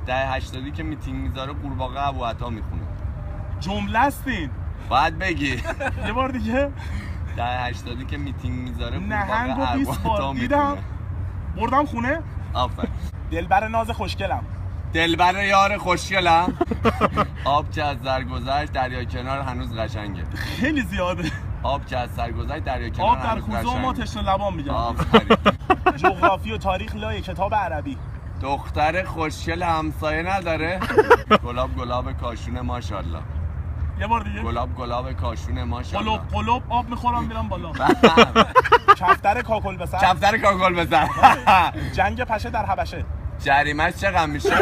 دهه 80 که میتینگ میذاره قورباغه ابوعطا میخونه. جمله استین باید بگی. یه بار دیگه. دهه 80 که میتینگ میذاره نهنگ قورباغه و 20 بار ابوعطا دیدم میخونه. بردم خونه. آفرین. دلبر ناز خوشگلم. دلبر یار خوشگلم. آب که از سر گذشت دریا کنار هنوز قشنگه. خیلی زیاده. آب که از سر گذشت دریا کنار آب در کوزه و ما تشنه لبان میگم. آفرین. جغرافی و تاریخ لای کتاب عربی. دختر خوشگل همسایه نداره. گلاب کاشون ماشاءالله. یه بار دیگه. گلاب کاشون ماشاءالله. قلوب آب میخورم میرم بالا. کفتر کاکل بسر. کفتر کاکل بزن. جنگ پشه در حبشه. جریمش چقدر میشه؟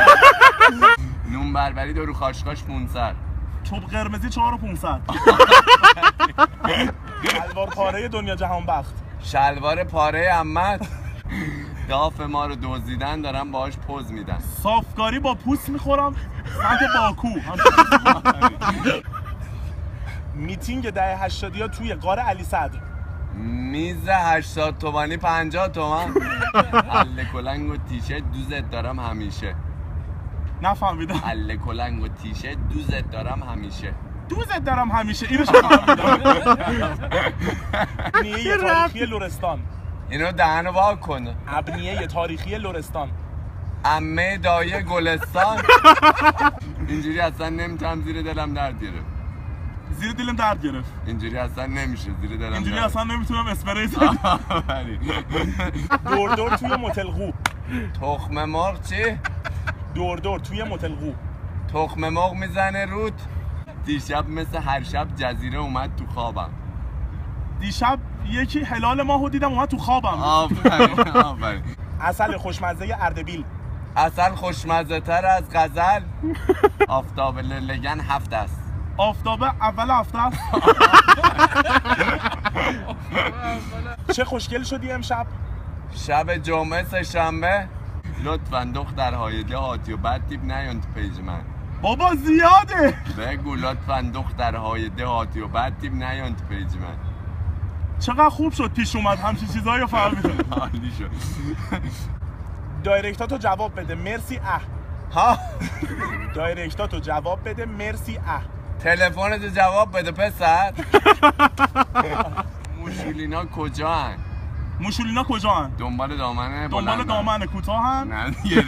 نون بربری دو رو خاشخاش 500. چوب قرمزی 4500. شلوار پاره دنیا جهان بخت. شلوار پاره عمت. داف ما رو دزدیدن دارم باهاش پوز میدن. صافکاری با پوست میخورم سمت باکو. میتینگ دهه 80 توی غار علی صدر. میز 80 تومانی 50 تومن. اله کلنگ و تیشه دوزت دارم همیشه. نفهمیدم. اله کلنگ و تیشه دوزت دارم همیشه. دوزت دارم همیشه. اینو چه فهمیدم. ابنیه تاریخی لرستان. اینو دهنو وا کن. ابنیه تاریخی لرستان. عمه دایه گلستان. اینجوری اصلا نمیتونم زیر دلم درد گرفت. زیر دلم درد گرفت. اینجوری اصلا نمیشه زیر دلم. اینجوری اصلا نمیتونم اسپری زنم. دور توی متلقو. تخم مرغ چی؟ دور توی متلقو. تخم مرغ میزنه رود. دیشب مثل هر شب جزیره اومد تو خوابم. دیشب یکی هلال ماهو دیدم اومد تو خوابم. آفرین. عسل خوشمزه اردبیل. عسل خوشمزه تر از غزل. آفتاب لگن 7 است. آفتاب اول هفته است. چه خوشگل شدی امشب. شب جمعه سه شنبه. لطفاً دخترهای دهاتی و بد تیپ نیان تو پیج من. بابا زیاده. بگو لطفاً دخترهای دهاتی و بد تیپ نیان تو پیج من. چقدر خوب شد پیش اومد همچین چیزایی رو فهمیدم. عالی شد. دایرکتاتو جواب بده مرسی ها. دایرکتاتو جواب بده مرسی تلفنتو جواب بده پسر. موشولینا کجا هن؟ موشولینا کجا هن؟ دنبال دامنه دنبال دامنه کوتاه هن؟ نه دیگه.